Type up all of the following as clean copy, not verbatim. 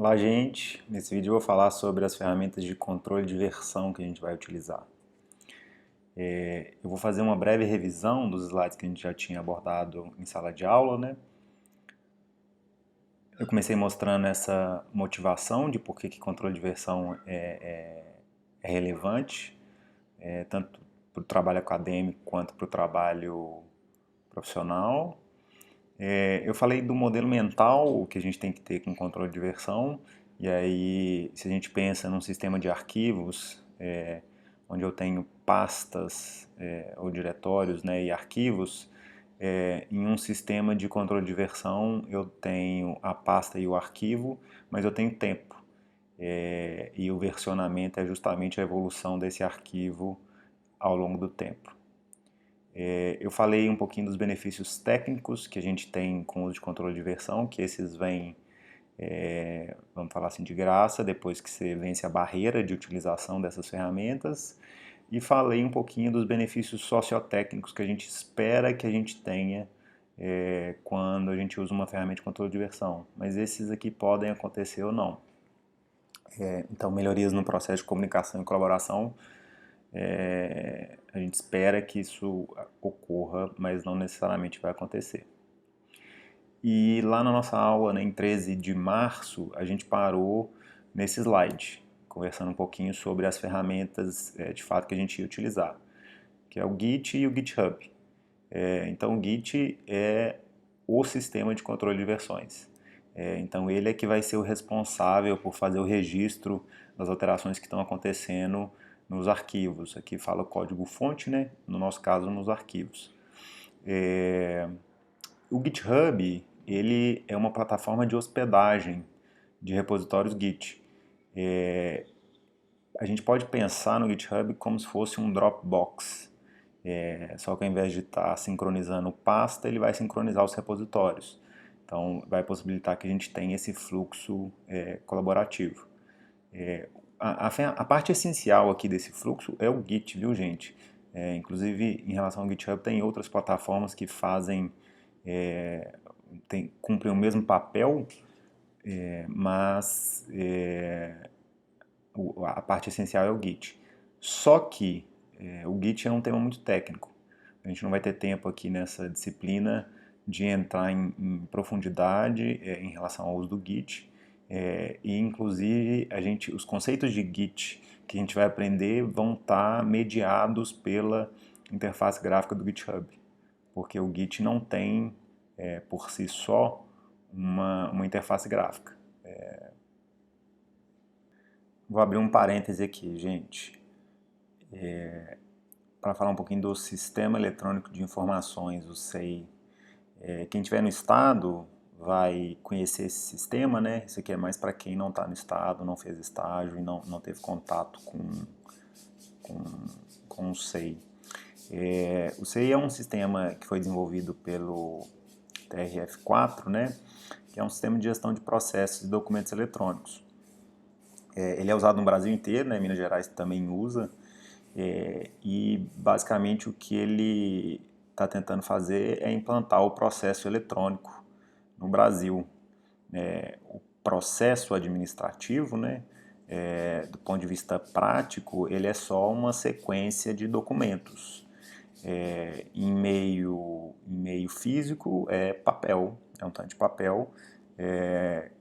Olá, gente! Nesse vídeo eu vou falar sobre as ferramentas de controle de versão que a gente vai utilizar. Eu vou fazer uma breve revisão dos slides que a gente já tinha abordado em sala de aula, né? Eu comecei mostrando essa motivação de por que controle de versão é relevante, tanto para o trabalho acadêmico quanto para o trabalho profissional. Eu falei do modelo mental que a gente tem que ter com controle de versão, e aí se a gente pensa num sistema de arquivos, onde eu tenho pastas ou diretórios, né, e arquivos, em um sistema de controle de versão eu tenho a pasta e o arquivo, mas eu tenho tempo. E o versionamento é justamente a evolução desse arquivo ao longo do tempo. Eu falei um pouquinho dos benefícios técnicos que a gente tem com o uso de controle de versão, que esses vêm, vamos falar assim, de graça, depois que você vence a barreira de utilização dessas ferramentas. E falei um pouquinho dos benefícios sociotécnicos que a gente espera que a gente tenha quando a gente usa uma ferramenta de controle de versão. Mas esses aqui podem acontecer ou não. Então, melhorias no processo de comunicação e colaboração, a gente espera que isso ocorra, mas não necessariamente vai acontecer. E lá na nossa aula, né, em 13 de março, a gente parou nesse slide, conversando um pouquinho sobre as ferramentas de fato que a gente ia utilizar, que é o Git e o GitHub. Então o Git é o sistema de controle de versões. Então ele é que vai ser o responsável por fazer o registro das alterações que estão acontecendo nos arquivos. Aqui fala código-fonte, né? No nosso caso, nos arquivos. O GitHub, ele é uma plataforma de hospedagem de repositórios Git. A gente pode pensar no GitHub como se fosse um Dropbox. Só que ao invés de estar sincronizando pasta, ele vai sincronizar os repositórios. Então, vai possibilitar que a gente tenha esse fluxo colaborativo. A parte essencial aqui desse fluxo é o Git, viu, gente? Inclusive, em relação ao GitHub, tem outras plataformas que fazem, cumprem o mesmo papel, mas a parte essencial é o Git. Só que o Git é um tema muito técnico. A gente não vai ter tempo aqui nessa disciplina de entrar em profundidade em relação ao uso do Git. E inclusive os conceitos de Git que a gente vai aprender vão estar mediados pela interface gráfica do GitHub, porque o Git não tem por si só uma interface gráfica. Vou abrir um parêntese aqui, gente, para falar um pouquinho do Sistema Eletrônico de Informações, o SEI. Quem estiver no estado vai conhecer esse sistema, né? Isso aqui é mais para quem não está no estado, não fez estágio e não teve contato com o SEI. O SEI é um sistema que foi desenvolvido pelo TRF4, né? Que é um sistema de gestão de processos e documentos eletrônicos. Ele é usado no Brasil inteiro, né? Minas Gerais também usa. E basicamente o que ele está tentando fazer é implantar o processo eletrônico no Brasil. O processo administrativo, né, do ponto de vista prático, ele é só uma sequência de documentos. Em meio físico é papel, é um tanto de papel.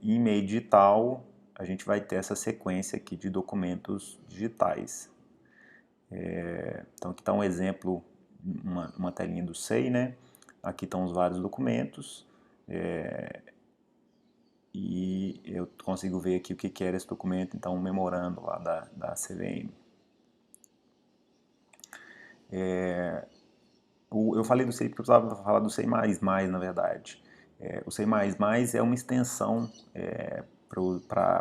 Em meio digital a gente vai ter essa sequência aqui de documentos digitais. Então aqui está um exemplo, uma telinha do SEI, né? Aqui estão os vários documentos e eu consigo ver aqui o que era esse documento, então um memorando lá da CVM. Eu falei do SEI porque eu precisava falar do SEI++, na verdade. O SEI++ é uma extensão para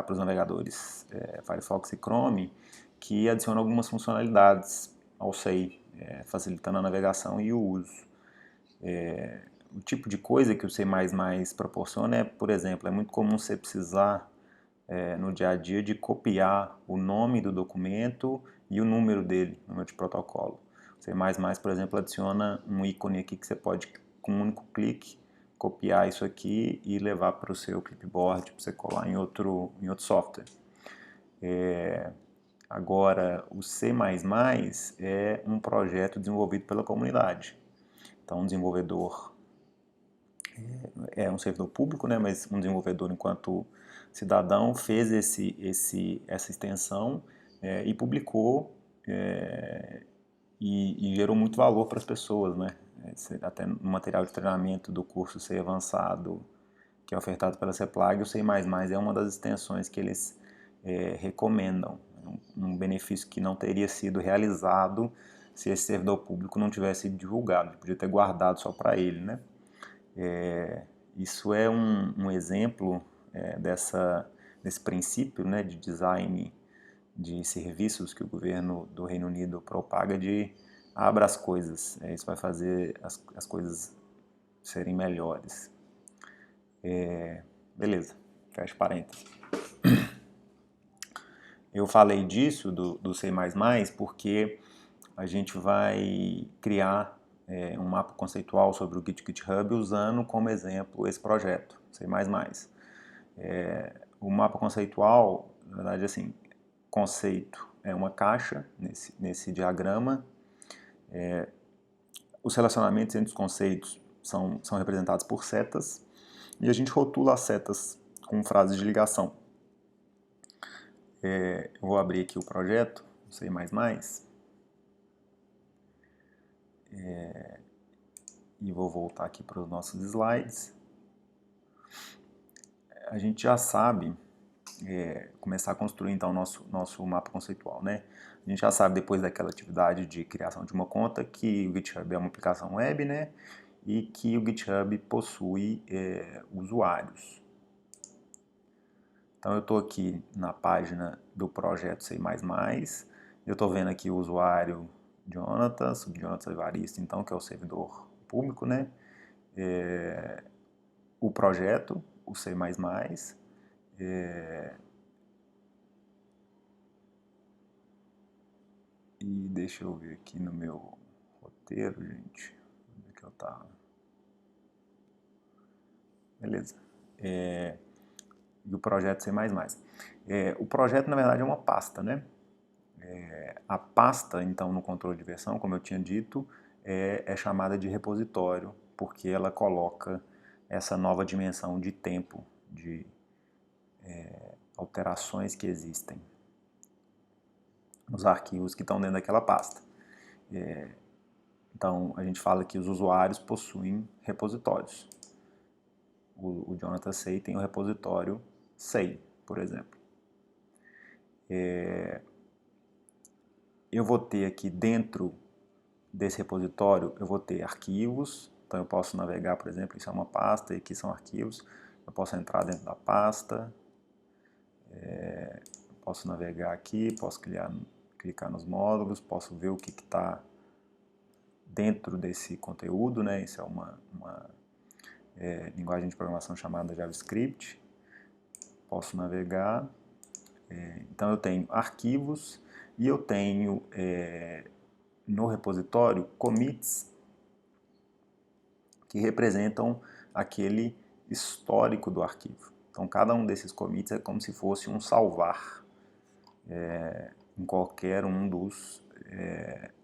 os navegadores Firefox e Chrome que adiciona algumas funcionalidades ao SEI, facilitando a navegação e o uso. O tipo de coisa que o C++ proporciona por exemplo, é muito comum você precisar no dia a dia de copiar o nome do documento e o número dele, número de protocolo. O C++, por exemplo, adiciona um ícone aqui que você pode, com um único clique, copiar isso aqui e levar para o seu clipboard para você colar em outro software. Agora, o C++ é um projeto desenvolvido pela comunidade. Então, um desenvolvedor é um servidor público, né, mas um desenvolvedor, enquanto cidadão, fez essa extensão e publicou e gerou muito valor para as pessoas, né? Até no material de treinamento do curso C Avançado, que é ofertado pela CEPLAG, o C++ é uma das extensões que eles recomendam. Um benefício que não teria sido realizado se esse servidor público não tivesse sido divulgado, ele podia ter guardado só para ele, né? Isso é um exemplo desse princípio, né, de design de serviços que o governo do Reino Unido propaga de abra as coisas. Isso vai fazer as coisas serem melhores. Beleza, fecha parênteses. Eu falei disso, do C++, porque a gente vai criar um mapa conceitual sobre o GitHub usando como exemplo esse projeto, C++. O mapa conceitual, na verdade, assim, conceito é uma caixa nesse diagrama. Os relacionamentos entre os conceitos são representados por setas e a gente rotula as setas com frases de ligação. Eu vou abrir aqui o projeto, C++. E vou voltar aqui para os nossos slides. A gente já sabe começar a construir então nosso mapa conceitual, né? A gente já sabe, depois daquela atividade de criação de uma conta, que o GitHub é uma aplicação web, né? E que o GitHub possui usuários. Então eu estou aqui na página do projeto C++, eu estou vendo aqui o usuário Jonathan, Subjonathan Evaristo, então, que é o servidor público, né? O projeto, o C++, e deixa eu ver aqui no meu roteiro, gente, onde é que eu tava? Beleza. E o projeto C++. O projeto, na verdade, é uma pasta, né? A pasta, então, no controle de versão, como eu tinha dito, é chamada de repositório, porque ela coloca essa nova dimensão de tempo, de alterações que existem nos arquivos que estão dentro daquela pasta. Então, a gente fala que os usuários possuem repositórios. O Jonathan Say tem o repositório Say, por exemplo. Eu vou ter aqui dentro desse repositório, eu vou ter arquivos. Então eu posso navegar, por exemplo, isso é uma pasta e aqui são arquivos. Eu posso entrar dentro da pasta, posso navegar aqui, posso clicar nos módulos, posso ver o que está dentro desse conteúdo, né? Isso é uma linguagem de programação chamada JavaScript. Posso navegar. Então eu tenho arquivos e eu tenho no repositório commits que representam aquele histórico do arquivo. Então cada um desses commits é como se fosse um salvar em qualquer um dos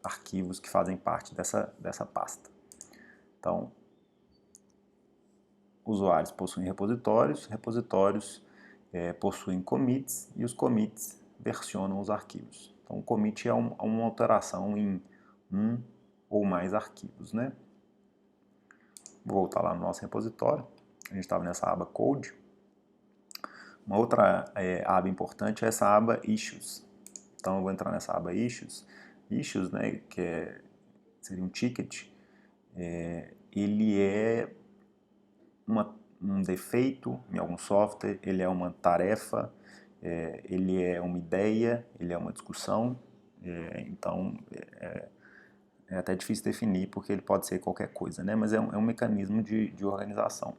arquivos que fazem parte dessa pasta. Então, usuários possuem repositórios, repositórios possuem commits e os commits versionam os arquivos. Então, o commit é uma alteração em um ou mais arquivos, né? Vou voltar lá no nosso repositório. A gente estava nessa aba Code. Uma outra aba importante é essa aba Issues. Então, eu vou entrar nessa aba Issues. Issues, né, seria um ticket, ele é um defeito em algum software, ele é uma tarefa, ele é uma ideia, ele é uma discussão. Então, é até difícil definir porque ele pode ser qualquer coisa, né? Mas é um mecanismo de organização.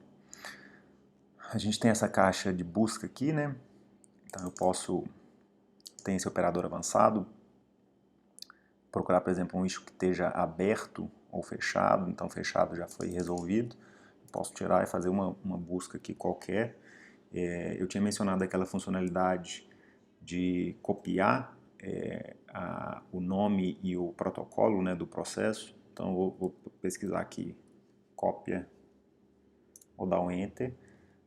A gente tem essa caixa de busca aqui, né? Então eu tem esse operador avançado, procurar, por exemplo, um issue que esteja aberto ou fechado, então fechado já foi resolvido. posso tirar e fazer uma busca aqui qualquer. Eu tinha mencionado aquela funcionalidade de copiar o nome e o protocolo, né, do processo. Então eu vou pesquisar aqui cópia, vou dar um Enter.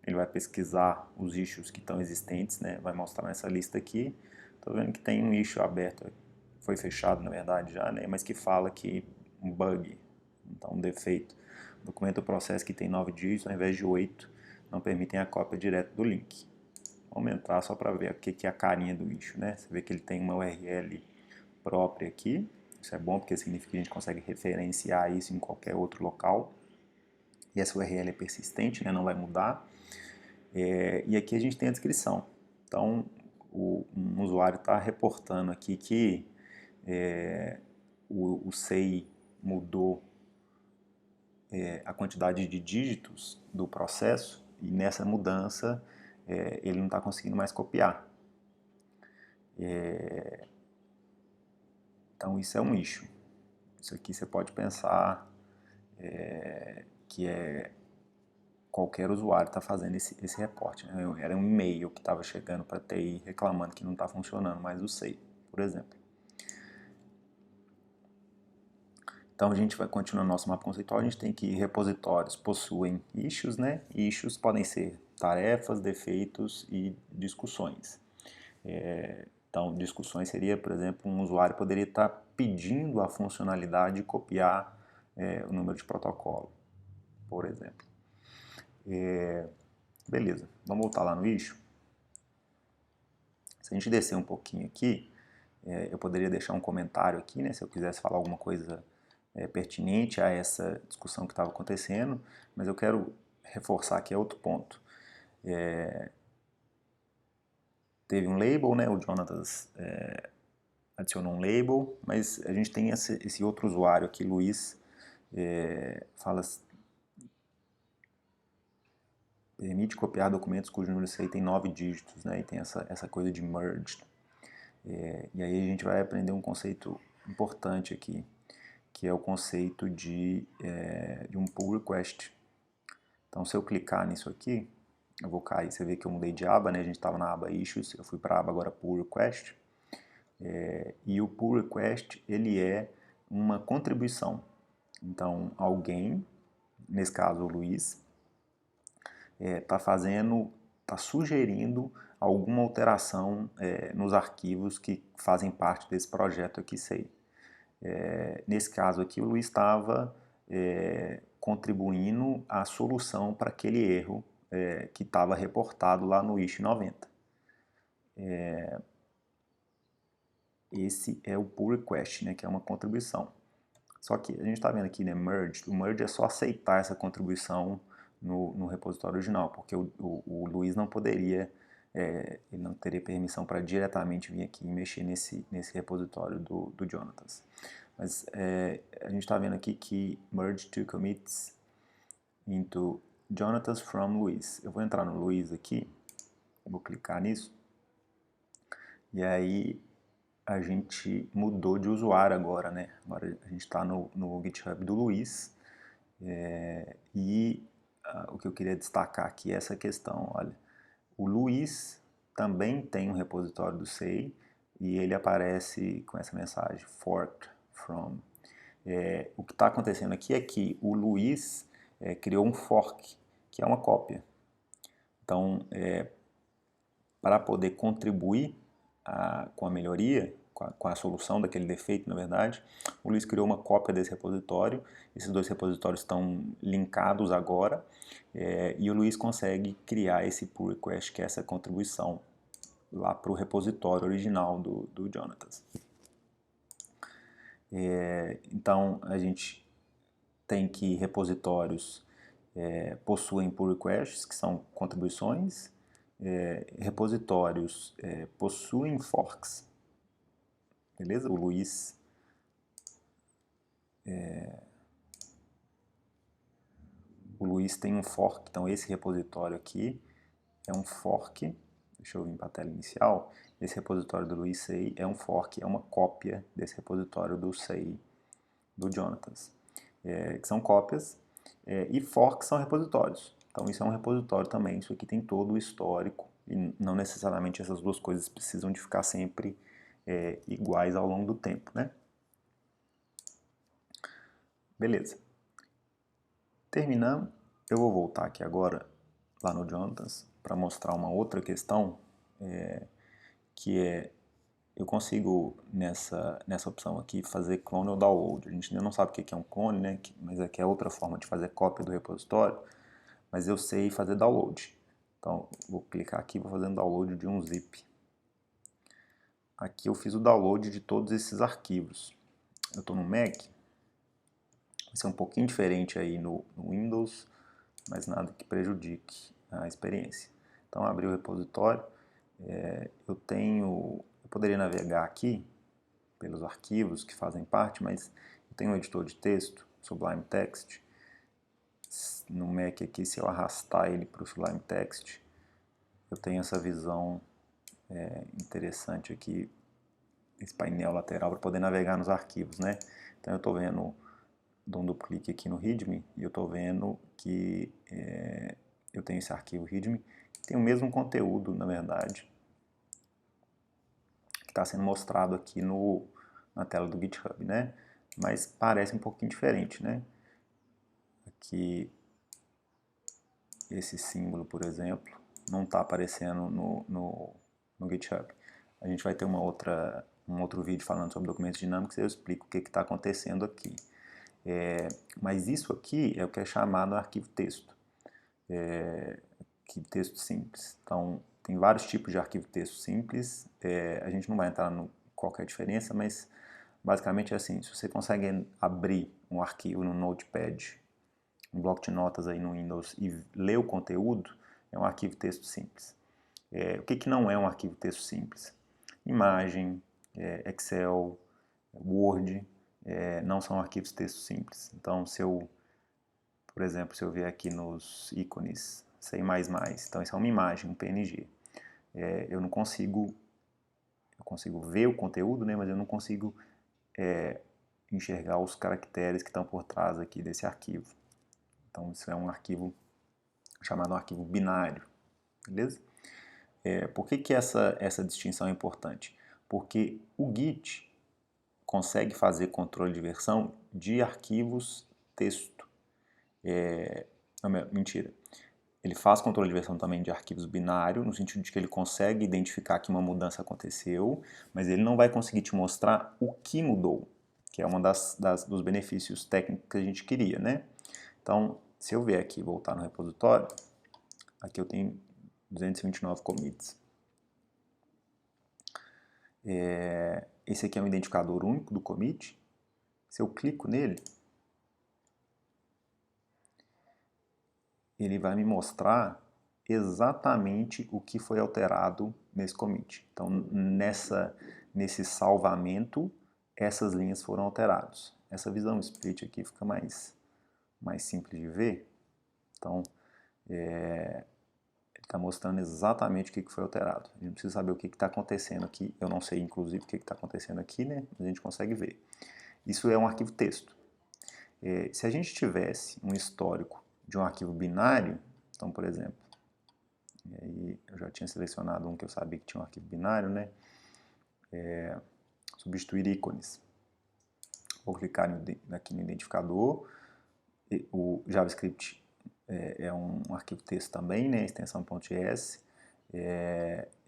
Ele vai pesquisar os issues que estão existentes, né? Vai mostrar nessa lista aqui. Estou vendo que tem um issue aberto, foi fechado na verdade já, né? Mas que fala que um bug, então um defeito. O documento processo que tem 9 dígitos ao invés de 8 não permitem a cópia direta do link. Vamos entrar só para ver o que é a carinha do issue, né? Você vê que ele tem uma URL própria aqui. Isso é bom porque significa que a gente consegue referenciar isso em qualquer outro local. E essa URL é persistente, né? Não vai mudar. E aqui a gente tem a descrição. Então, um usuário está reportando aqui que o SEI mudou a quantidade de dígitos do processo e nessa mudança ele não está conseguindo mais copiar. Então, isso é um issue. Isso aqui você pode pensar que qualquer usuário está fazendo esse reporte. Né? Era um e-mail que estava chegando para a TI reclamando que não está funcionando mais o SEI, por exemplo. Então a gente vai continuar no nosso mapa conceitual, a gente tem que repositórios possuem issues, né? Issues podem ser tarefas, defeitos e discussões. Então discussões seria, por exemplo, um usuário poderia estar pedindo a funcionalidade de copiar o número de protocolo, por exemplo. Beleza, vamos voltar lá no issue. Se a gente descer um pouquinho aqui, eu poderia deixar um comentário aqui, né, se eu quisesse falar alguma coisa pertinente a essa discussão que estava acontecendo, mas eu quero reforçar aqui outro ponto. Teve um label, né, o Jonatas adicionou um label, mas a gente tem esse outro usuário aqui, Luiz, fala permite copiar documentos cujo número SEI tem 9 dígitos, né, e tem essa coisa de merged. E aí a gente vai aprender um conceito importante aqui, que é o conceito de um pull request. Então, se eu clicar nisso aqui, eu vou cair, você vê que eu mudei de aba, né? A gente estava na aba Issues, eu fui para a aba agora Pull Request. E o Pull Request, ele é uma contribuição. Então, alguém, nesse caso o Luiz, está sugerindo alguma alteração nos arquivos que fazem parte desse projeto aqui, SEI. Nesse caso aqui, o Luiz estava contribuindo à solução para aquele erro que estava reportado lá no issue 90. Esse é o pull request, né, que é uma contribuição. Só que a gente está vendo aqui, né, merge. O merge é só aceitar essa contribuição no repositório original, porque o Luiz não poderia, ele não teria permissão para diretamente vir aqui e mexer nesse repositório do Jonatas. Mas a gente está vendo aqui que merge two commits into Jonatas from Luiz. Eu vou entrar no Luiz aqui, vou clicar nisso, e aí a gente mudou de usuário agora, né? Agora a gente está no GitHub do Luiz, o que eu queria destacar aqui é essa questão, olha, o Luiz também tem um repositório do SEI e ele aparece com essa mensagem, fork from. O que está acontecendo aqui é que o Luiz criou um fork, que é uma cópia. Então, para poder contribuir com a melhoria, com a solução daquele defeito, na verdade, o Luiz criou uma cópia desse repositório. Esses dois repositórios estão linkados agora e o Luiz consegue criar esse pull request, que é essa contribuição lá para o repositório original do Jonatas. Então, a gente tem que repositórios possuem pull requests, que são contribuições, repositórios possuem forks, beleza? O Luiz tem um fork, então esse repositório aqui é um fork. Deixa eu vir para a tela inicial. Esse repositório do Luiz SEI é um fork, é uma cópia desse repositório do SEI do Jonatas, que são cópias. E forks são repositórios. Então isso é um repositório também, isso aqui tem todo o histórico, e não necessariamente essas duas coisas precisam de ficar sempre iguais ao longo do tempo, né? Beleza. Terminando, eu vou voltar aqui agora lá no Jonathans para mostrar uma outra questão, que é, eu consigo nessa opção aqui fazer clone ou download. A gente ainda não sabe o que é um clone, né? Mas aqui é outra forma de fazer cópia do repositório, mas eu sei fazer download. Então, vou clicar aqui e vou fazer um download de um zip. Aqui eu fiz o download de todos esses arquivos. Eu estou no Mac, vai ser um pouquinho diferente aí no Windows, mas nada que prejudique a experiência. Então, abri o repositório, eu poderia navegar aqui pelos arquivos que fazem parte, mas eu tenho um editor de texto, Sublime Text. No Mac aqui, se eu arrastar ele para o Sublime Text, eu tenho essa visão interessante aqui, esse painel lateral para poder navegar nos arquivos, né? Então eu estou vendo, dou um duplo clique aqui no README e eu estou vendo que eu tenho esse arquivo README, que tem o mesmo conteúdo, na verdade, que está sendo mostrado aqui na tela do GitHub, né? Mas parece um pouquinho diferente, né? Aqui, esse símbolo, por exemplo, não está aparecendo no GitHub. A gente vai ter um outro vídeo falando sobre documentos dinâmicos e eu explico o que está acontecendo aqui. Mas isso aqui é o que é chamado arquivo texto. Arquivo texto simples. Então, tem vários tipos de arquivo texto simples. A gente não vai entrar em qual que é a diferença, mas basicamente é assim, se você consegue abrir um arquivo no Notepad, um bloco de notas aí no Windows e ler o conteúdo, é um arquivo texto simples. O que não é um arquivo texto simples? Imagem, Excel, Word, não são arquivos texto simples. Então, por exemplo, se eu vier aqui nos ícones C++, então isso é uma imagem, um PNG. Eu consigo ver o conteúdo, né, mas eu não consigo enxergar os caracteres que estão por trás aqui desse arquivo. Então, isso é um arquivo chamado arquivo binário, beleza? Por que essa distinção é importante? Porque o Git consegue fazer controle de versão de arquivos texto. Mentira. Ele faz controle de versão também de arquivos binário, no sentido de que ele consegue identificar que uma mudança aconteceu, mas ele não vai conseguir te mostrar o que mudou, que é um dos benefícios técnicos que a gente queria, né? Então, se eu vier aqui e voltar no repositório, aqui eu tenho 229 commits. Esse aqui é um identificador único do commit. Se eu clico nele, ele vai me mostrar exatamente o que foi alterado nesse commit. Então, nesse salvamento, essas linhas foram alteradas. Essa visão split aqui fica mais simples de ver. Então, ele está mostrando exatamente o que foi alterado. A gente precisa saber o que está acontecendo aqui. Eu não sei, inclusive, o que está acontecendo aqui, né? Mas a gente consegue ver. Isso é um arquivo texto. Se a gente tivesse um histórico de um arquivo binário, então, por exemplo, e aí eu já tinha selecionado um que eu sabia que tinha um arquivo binário, né? Substituir ícones. Vou clicar aqui no identificador. O JavaScript é um arquivo texto também, né? Extensão .ts.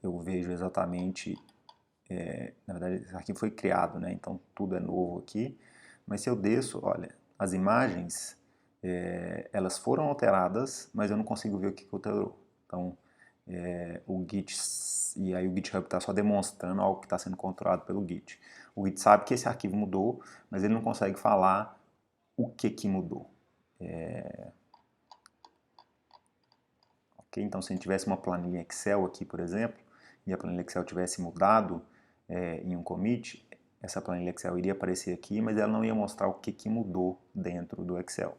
Eu vejo exatamente, na verdade esse arquivo foi criado, né? Então tudo é novo aqui. Mas se eu desço, olha, as imagens, elas foram alteradas, mas eu não consigo ver o que alterou. Então, o Git, e aí o GitHub está só demonstrando algo que está sendo controlado pelo Git. O Git sabe que esse arquivo mudou, mas ele não consegue falar o que mudou. Okay? Então, se a gente tivesse uma planilha Excel aqui, por exemplo, e a planilha Excel tivesse mudado em um commit, essa planilha Excel iria aparecer aqui, mas ela não ia mostrar o que mudou dentro do Excel.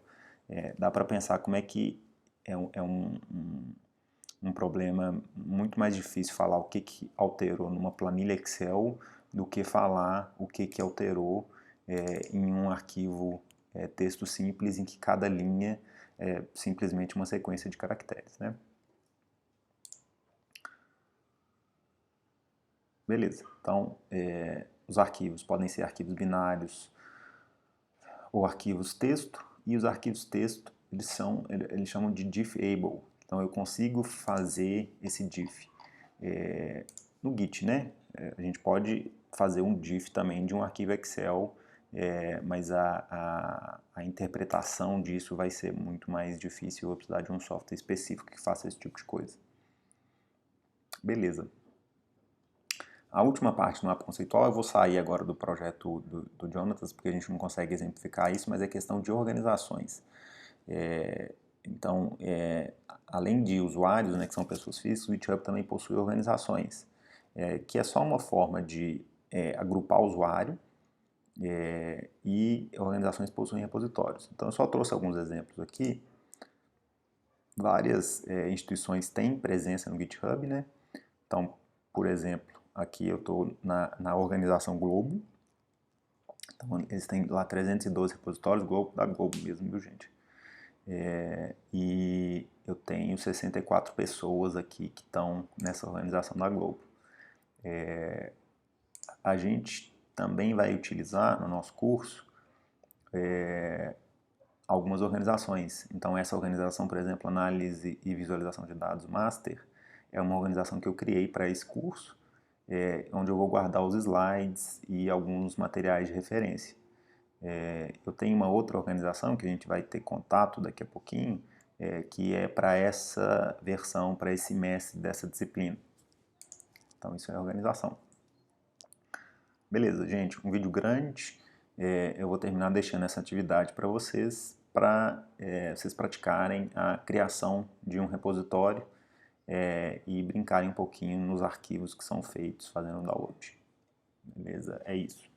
Dá para pensar como é que é um problema muito mais difícil falar o que alterou numa planilha Excel do que falar o que alterou em um arquivo texto simples em que cada linha simplesmente uma sequência de caracteres, né? Beleza, então os arquivos podem ser arquivos binários ou arquivos texto, e os arquivos texto eles chamam de diffable. Então eu consigo fazer esse diff no Git, né? A gente pode fazer um diff também de um arquivo Excel, mas a interpretação disso vai ser muito mais difícil. Eu vou precisar de um software específico que faça esse tipo de coisa. Beleza. A última parte no mapa conceitual, eu vou sair agora do projeto do Jonatas, porque a gente não consegue exemplificar isso, mas é questão de organizações. Então, além de usuários, né, que são pessoas físicas, o GitHub também possui organizações, que é só uma forma de agrupar o usuário, e organizações possuem repositórios. Então, eu só trouxe alguns exemplos aqui. Várias instituições têm presença no GitHub, né? Então, por exemplo, aqui eu estou na organização Globo. Então, eles têm lá 312 repositórios, Globo da Globo mesmo, viu, gente? E eu tenho 64 pessoas aqui que estão nessa organização da Globo. A gente também vai utilizar no nosso curso algumas organizações. Então, essa organização, por exemplo, Análise e Visualização de Dados Master, é uma organização que eu criei para esse curso, onde eu vou guardar os slides e alguns materiais de referência. Eu tenho uma outra organização que a gente vai ter contato daqui a pouquinho, que é para essa versão, para esse semestre dessa disciplina. Então, isso é organização. Beleza, gente, um vídeo grande. Eu vou terminar deixando essa atividade para vocês praticarem a criação de um repositório e brincarem um pouquinho nos arquivos que são feitos fazendo download. Beleza? É isso.